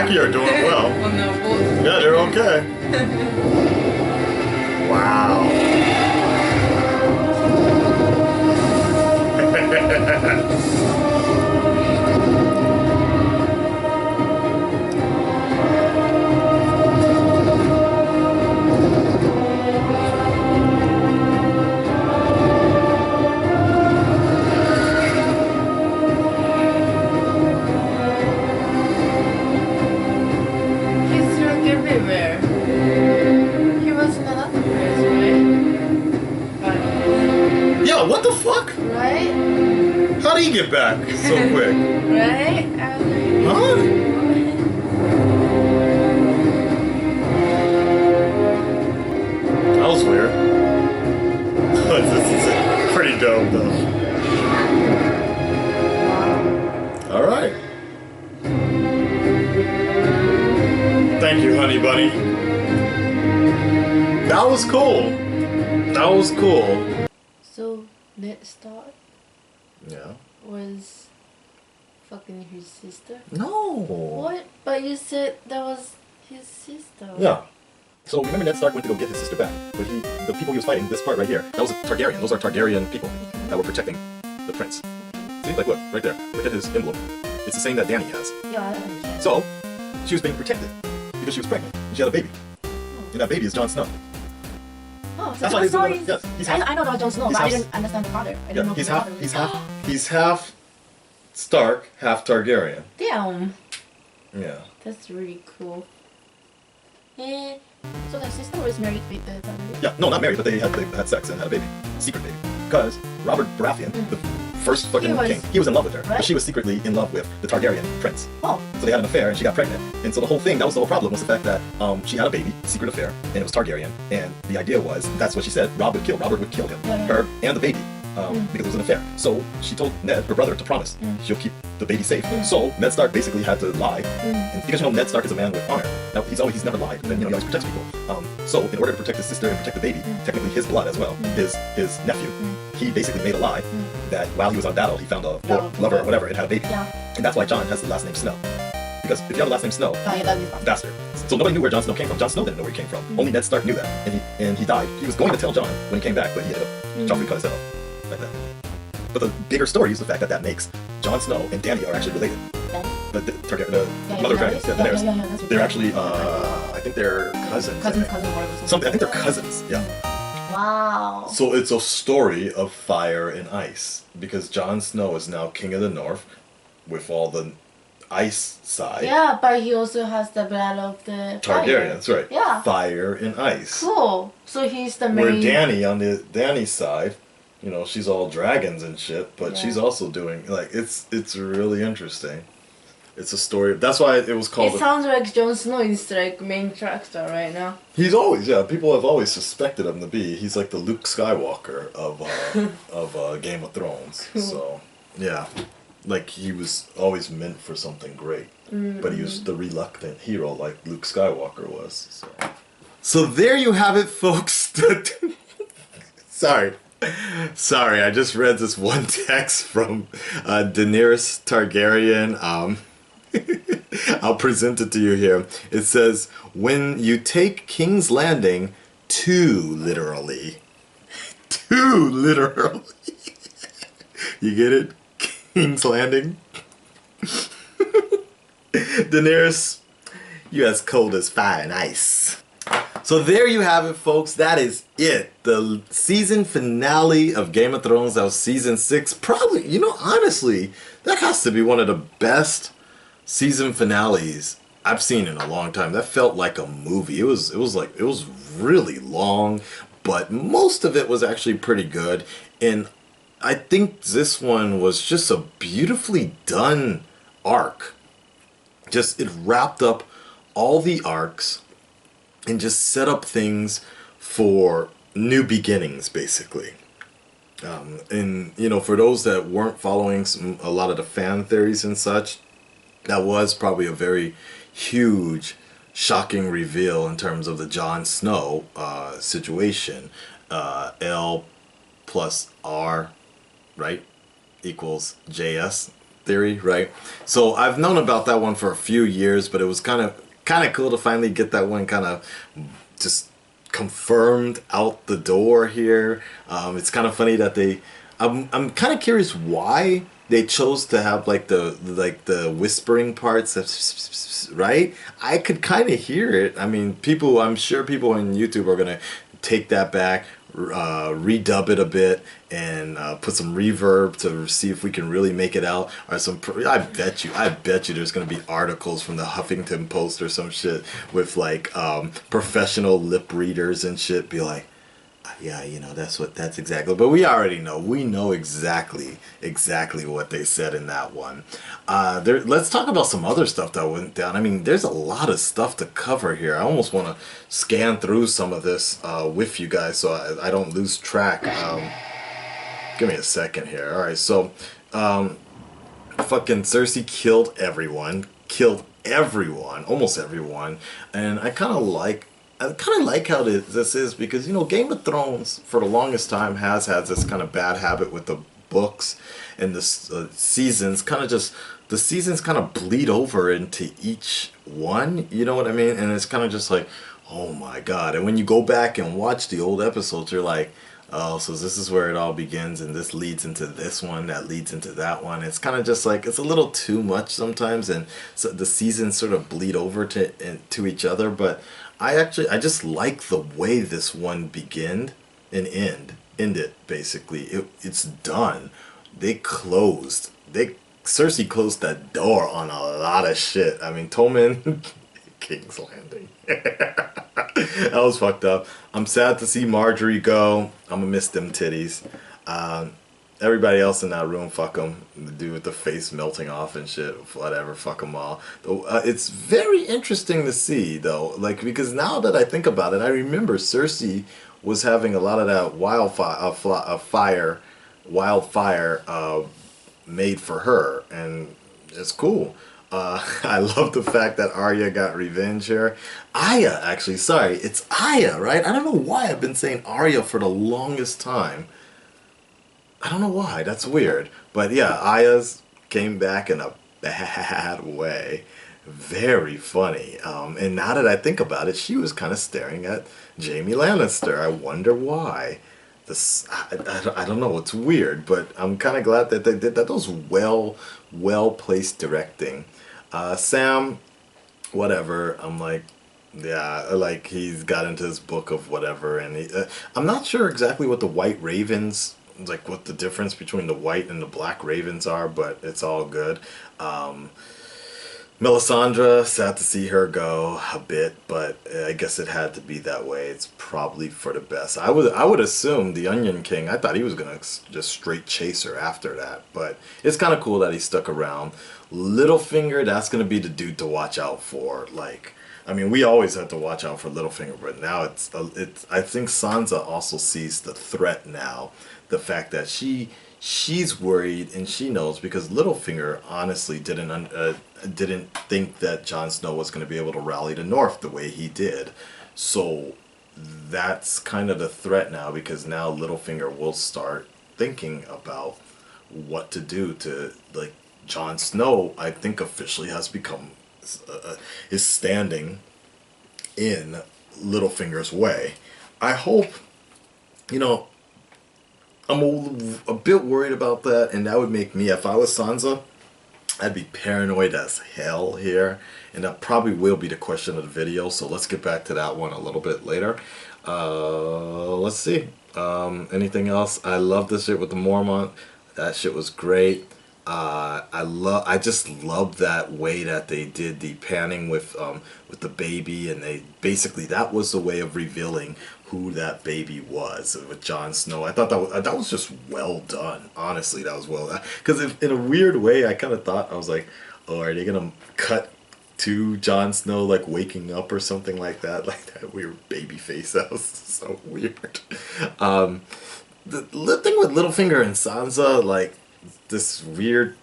Jackie are doing well. On the boat. Yeah, they're okay. Wow. He's drunk everywhere. He was in another place, right? Yo, what the fuck? Right? How did he get back so quick? Right? Huh? That was weird. This is pretty dope, though. Alright. Thank you, honey bunny. That was cool. That was cool. So, Ned Stark Yeah. was fucking his sister? No. What? But you said that was his sister. Yeah. So remember Ned Stark went to go get his sister back, but the people he was fighting, this part right here, that was a Targaryen. Those are Targaryen people that were protecting the prince. See, like look, right there. Look at his emblem. It's the same that Dany has. Yeah, I understand. So she was being protected because she was pregnant and she had a baby, and that baby is Jon Snow. Oh, so That's why Jon Snow he's- is... yes, he's half- I know about Jon Snow, he's but I half- didn't understand the father. I didn't know Yeah, who the father was. he's half Stark, half Targaryen. Damn. Yeah. That's really cool. And so the sister was married with the father? Yeah, no, not married, but they had sex and had a baby. Secret baby. Because Robert Baratheon, the first fucking king, he was in love with her. Right? But she was secretly in love with the Targaryen prince. Oh. So they had an affair and she got pregnant. And so the whole thing, that was the whole problem, was the fact that she had a baby, secret affair, and it was Targaryen. And the idea was, that's what she said, Robert would kill him, Yeah. her and the baby. Because it was an affair. So she told Ned, her brother, to promise she'll keep the baby safe. So Ned Stark basically had to lie. And because Ned Stark is a man with honor. Now he's never lied, and he always protects people. So in order to protect his sister and protect the baby, technically his blood as well, his nephew, he basically made a lie that while he was on battle, he found a lover or whatever and had a baby. Yeah. And that's why Jon has the last name Snow. Because if you have the last name Snow, Oh, yeah, that'd be fun. bastard. So nobody knew where Jon Snow came from. Jon Snow didn't know where he came from. Only Ned Stark knew that, and he died. He was going to tell Jon when he came back, but he ended up Joffrey cut his head off like that. But the bigger story is the fact that makes Jon Snow and Dany are actually related. The mother of dragons, Daenerys. They're actually, I think they're cousins. Cousin, whatever. Something. I think they're cousins. Yeah. Wow. So it's a story of fire and ice because Jon Snow is now king of the North, with all the ice side. Yeah, but he also has the blood of the Targaryen. That's right. Yeah. Fire and ice. Cool. So he's the main. Where Dany on the Dany's side, you know, she's all dragons and shit, but she's also doing like it's really interesting. It's a story. That's why it was called. It sounds like Jon Snow is like main character right now. He's always people have always suspected him to be. He's like the Luke Skywalker of Game of Thrones. Cool. So yeah, like he was always meant for something great, but he was the reluctant hero like Luke Skywalker was. So there you have it, folks. Sorry, I just read this one text from Daenerys Targaryen. I'll present it to you here. It says, when you take King's Landing too literally. Too literally. You get it? King's Landing? Daenerys, you as cold as fire and ice. So there you have it, folks. That is it. The season finale of Game of Thrones. That was season 6. Probably, you know, honestly, that has to be one of the best season finales I've seen in a long time. That felt like a movie. It was really long, but most of it was actually pretty good. And I think this one was just a beautifully done arc. Just, it wrapped up all the arcs and just set up things for new beginnings, basically. And, you know, for those that weren't following a lot of the fan theories and such, that was probably a very huge, shocking reveal in terms of the Jon Snow situation. L plus R, right, equals JS. theory, right? So I've known about that one for a few years, but it was kind of cool to finally get that one kind of just confirmed out the door here. It's kind of funny that I'm kind of curious why they chose to have like the whispering parts, right? I could kind of hear it. I mean, I'm sure people on YouTube are gonna take that back, redub it a bit, and put some reverb to see if we can really make it out. Or I bet you there's gonna be articles from the Huffington Post or some shit with like professional lip readers and shit, be like, yeah, that's exactly. But we already know. We know exactly what they said in that one. Let's talk about some other stuff that went down. I mean, there's a lot of stuff to cover here. I almost want to scan through some of this with you guys so I don't lose track. Give me a second here. All right, so fucking Cersei killed everyone, almost everyone, and I kind of like how this is because, Game of Thrones for the longest time has had this kind of bad habit with the books and the seasons the seasons kind of bleed over into each one, you know what I mean? And it's kind of just like, oh my god. And when you go back and watch the old episodes, you're like, oh, so this is where it all begins, and this leads into this one, that leads into that one. It's kind of just like, it's a little too much sometimes, and so the seasons sort of bleed over to each other. But I just like the way this one began and ended, basically. It's done. Cersei closed that door on a lot of shit. I mean, Tommen, King's Landing. That was fucked up. I'm sad to see Marjorie go. I'm gonna miss them titties. Everybody else in that room, fuck them. The dude with the face melting off and shit, whatever, fuck them all. It's very interesting to see, though, like, because now that I think about it, I remember Cersei was having a lot of that wildfire made for her, and it's cool. I love the fact that Arya got revenge here. Aya, actually, sorry, it's Aya, right? I don't know why I've been saying Arya for the longest time. I don't know why, that's weird. But yeah, Aya's came back in a bad way. Very funny. And now that I think about it, she was kind of staring at Jaime Lannister. I wonder why. I don't know, it's weird, but I'm kind of glad that they did that. That was well placed directing. Sam, whatever, I'm like, yeah, like he's got into his book of whatever, and I'm not sure exactly what the White Ravens, like what the difference between the white and the black ravens are, but it's all good. Melisandre, sad to see her go a bit, but I guess it had to be that way. It's probably for the best. I would assume the Onion King, I thought he was going to just straight chase her after that, but it's kind of cool that he stuck around. Littlefinger, that's going to be the dude to watch out for. Like, I mean, we always have to watch out for Littlefinger, but now it's I think Sansa also sees the threat now. The fact that she's worried and she knows, because Littlefinger honestly didn't think that Jon Snow was going to be able to rally the North the way he did. So that's kind of the threat now, because now Littlefinger will start thinking about what to do to, like, Jon Snow, I think, officially has become is standing in Littlefinger's way. I hope, I'm a bit worried about that, and that would make me, if I was Sansa, I'd be paranoid as hell here, and that probably will be the question of the video, so let's get back to that one a little bit later. Let's see. Anything else? I love this shit with the Mormont. That shit was great. I just love that way that they did the panning with the baby, and that was the way of revealing who that baby was with Jon Snow. I thought that was just well done. Honestly, that was well done. Because in a weird way, I kind of thought, I was like, oh, are they gonna cut to Jon Snow like waking up or something like that? Like that weird baby face. That was so weird. The thing with Littlefinger and Sansa, like this weird,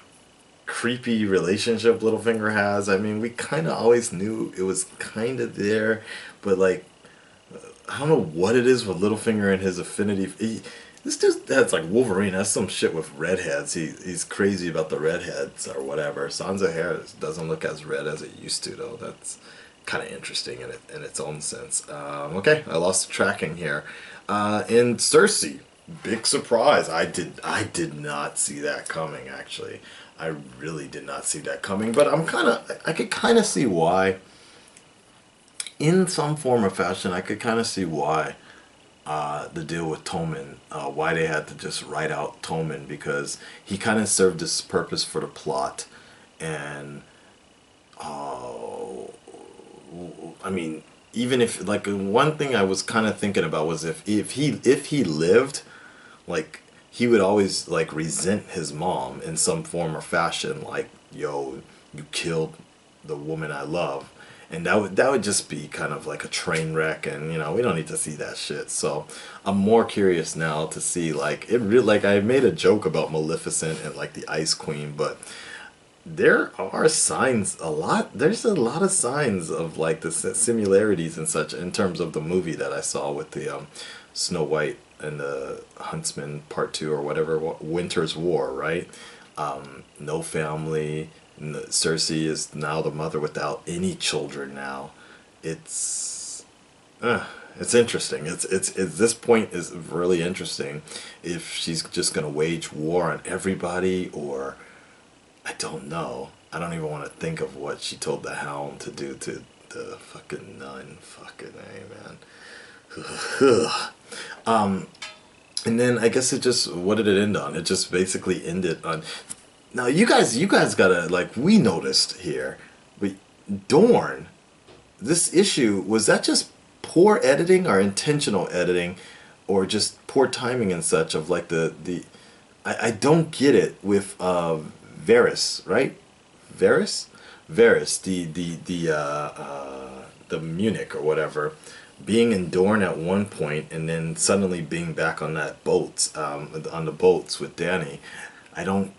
creepy relationship Littlefinger has. I mean, we kind of always knew it was kind of there, but like, I don't know what it is with Littlefinger and his affinity. This dude that's like Wolverine. That's some shit with redheads. He's crazy about the redheads or whatever. Sansa hair doesn't look as red as it used to though. That's kind of interesting in its own sense. Okay, I lost the tracking here. In Cersei, big surprise. I did not see that coming. Actually, I really did not see that coming. But I could kind of see why. In some form or fashion, I could kind of see why. The deal with Tommen, why they had to just write out Tommen, because he kind of served this purpose for the plot, and I mean, even if like one thing I was kind of thinking about was if he lived, like he would always like resent his mom in some form or fashion, like yo, you killed the woman I love. And that would just be kind of like a train wreck, and you know we don't need to see that shit. So I'm more curious now to see like it really like I made a joke about Maleficent and like the Ice Queen, but there are signs there's a lot of signs of like the similarities and such in terms of the movie that I saw with the Snow White and the Huntsman Part 2 or whatever, Winter's War, right? No family. Cersei is now the mother without any children now. It's interesting. It's this point is really interesting. If she's just gonna wage war on everybody, or I don't know. I don't even want to think of what she told the Hound to do to the fucking nun. Fucking A, man. And then I guess what did it end on? It just basically ended on. Now you guys gotta like we noticed here, but Dorne, this issue, was that just poor editing or intentional editing, or just poor timing and such of like I don't get it with Varys, right? Varys, the Munich or whatever, being in Dorne at one point and then suddenly being back on that on the boats with Dany. I don't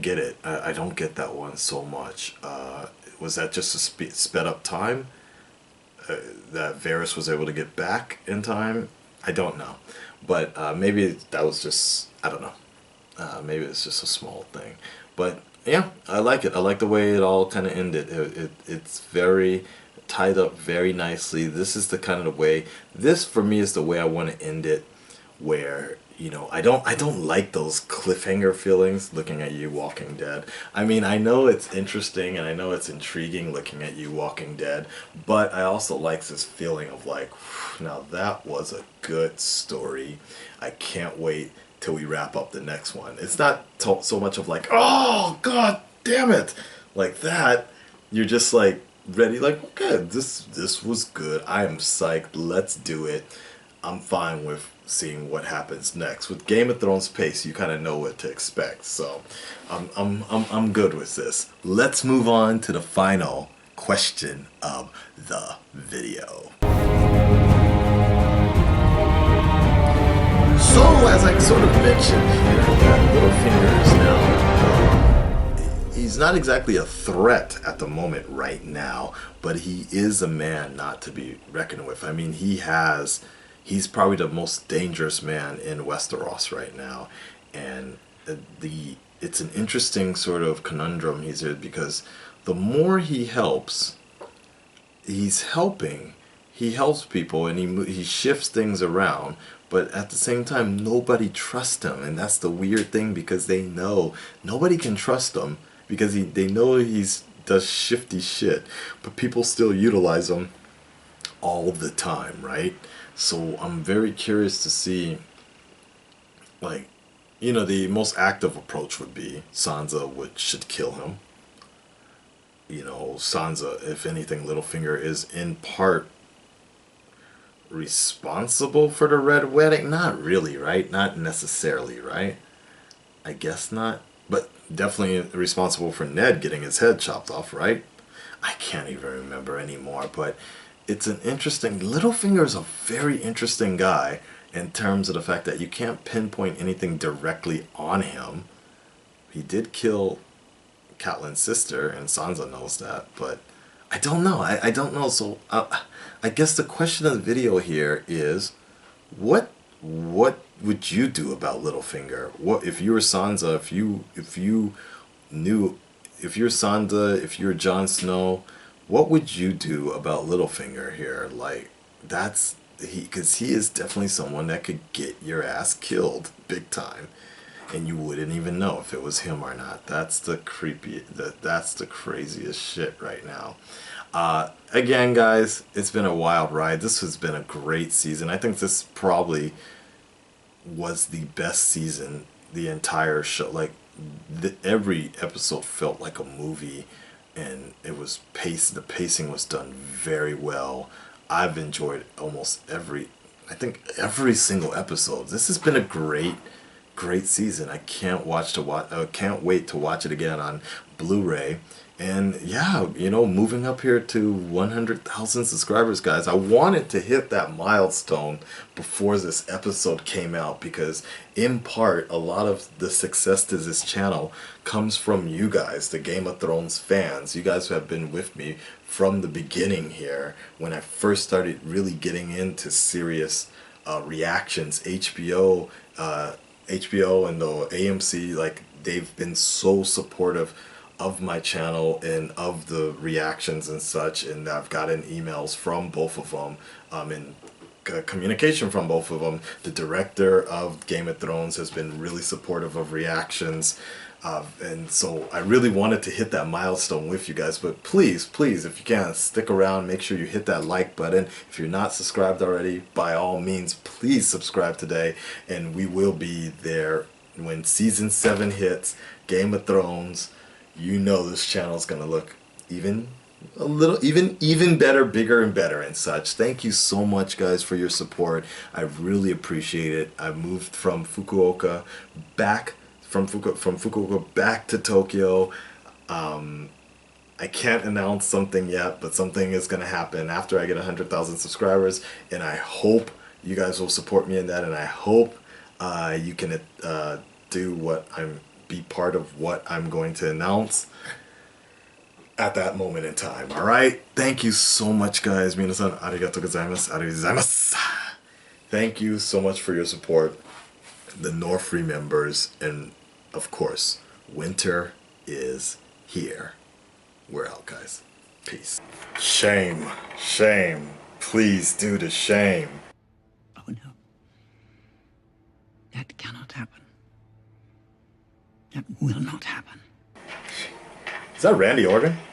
get it. I don't get that one so much. Was that just a sped up time that Varys was able to get back in time? I don't know, but maybe that was just, I don't know. Maybe it's just a small thing, but yeah, I like it. I like the way it all kind of ended. It's very tied up very nicely. This is the kind of the way. This for me is the way I want to end it, where you know I don't like those cliffhanger feelings looking at you Walking Dead. I mean, I know it's interesting and I know it's intriguing looking at you Walking Dead, but I also like this feeling of like, now that was a good story. I can't wait till we wrap up the next one. It's not so much of like, oh god damn it, like that. You're just like ready, like, okay, this was good. I am psyched. Let's do it. I'm fine with seeing what happens next. With Game of Thrones pace, you kind of know what to expect. So I'm good with this. Let's move on to the final question of the video. So, as I sort of mentioned here, that Littlefinger is now, he's not exactly a threat at the moment right now, but he is a man not to be reckoned with. I mean, he's probably the most dangerous man in Westeros right now, and it's an interesting sort of conundrum he's in, because the more he helps, he helps people and he shifts things around. But at the same time, nobody trusts him, and that's the weird thing, because they know nobody can trust him because they know does shifty shit, but people still utilize him all the time, right? So I'm very curious to see, like, you know, the most active approach would be Sansa should kill him. You know, Sansa, if anything, Littlefinger is in part responsible for the Red Wedding. Not really, right? Not necessarily, right? I guess not. But definitely responsible for Ned getting his head chopped off, right? I can't even remember anymore, but it's an interesting... Littlefinger is a very interesting guy in terms of the fact that you can't pinpoint anything directly on him. He did kill Catelyn's sister, and Sansa knows that, but I don't know. I don't know. So I guess the question of the video here is, what what would you do about Littlefinger? What if you were Sansa? If you knew, if you're Sansa, if you're Jon Snow, what would you do about Littlefinger here? Like, that's because he is definitely someone that could get your ass killed big time, and you wouldn't even know if it was him or not. That's the that's the craziest shit right now. Again, guys, it's been a wild ride. This has been a great season. I think this probably was the best season, the entire show. Like, every episode felt like a movie, and it was paced. The pacing was done very well. I've enjoyed I think every single episode. This has been a great season. I can't wait to watch it again on Blu-ray. And yeah, moving up here to 100,000 subscribers, guys. I wanted to hit that milestone before this episode came out, because in part, a lot of the success to this channel comes from you guys, the Game of Thrones fans. You guys have been with me from the beginning here, when I first started really getting into serious reactions. HBO and the AMC, like, they've been so supportive of my channel and of the reactions and such, and I've gotten emails from both of them, and communication from both of them. The director of Game of Thrones has been really supportive of reactions, and so I really wanted to hit that milestone with you guys. But please, if you can, stick around. Make sure you hit that like button. If you're not subscribed already, by all means, please subscribe today, and we will be there when season 7 hits. Game of Thrones, this channel is gonna look even better, bigger and better and such. Thank you so much, guys, for your support. I really appreciate it. I moved from Fukuoka back to Tokyo. I can't announce something yet, but something is gonna happen after I get 100,000 subscribers, and I hope you guys will support me in that, and I hope you can be part of what I'm going to announce at that moment in time. Alright? Thank you so much, guys. Minasan, arigatou gozaimasu. Arigatou gozaimasu. Thank you so much for your support. The North remembers, and of course, winter is here. We're out, guys. Peace. Shame. Please do the shame. Oh no. That cannot happen. That will not happen. Is that Randy Orton?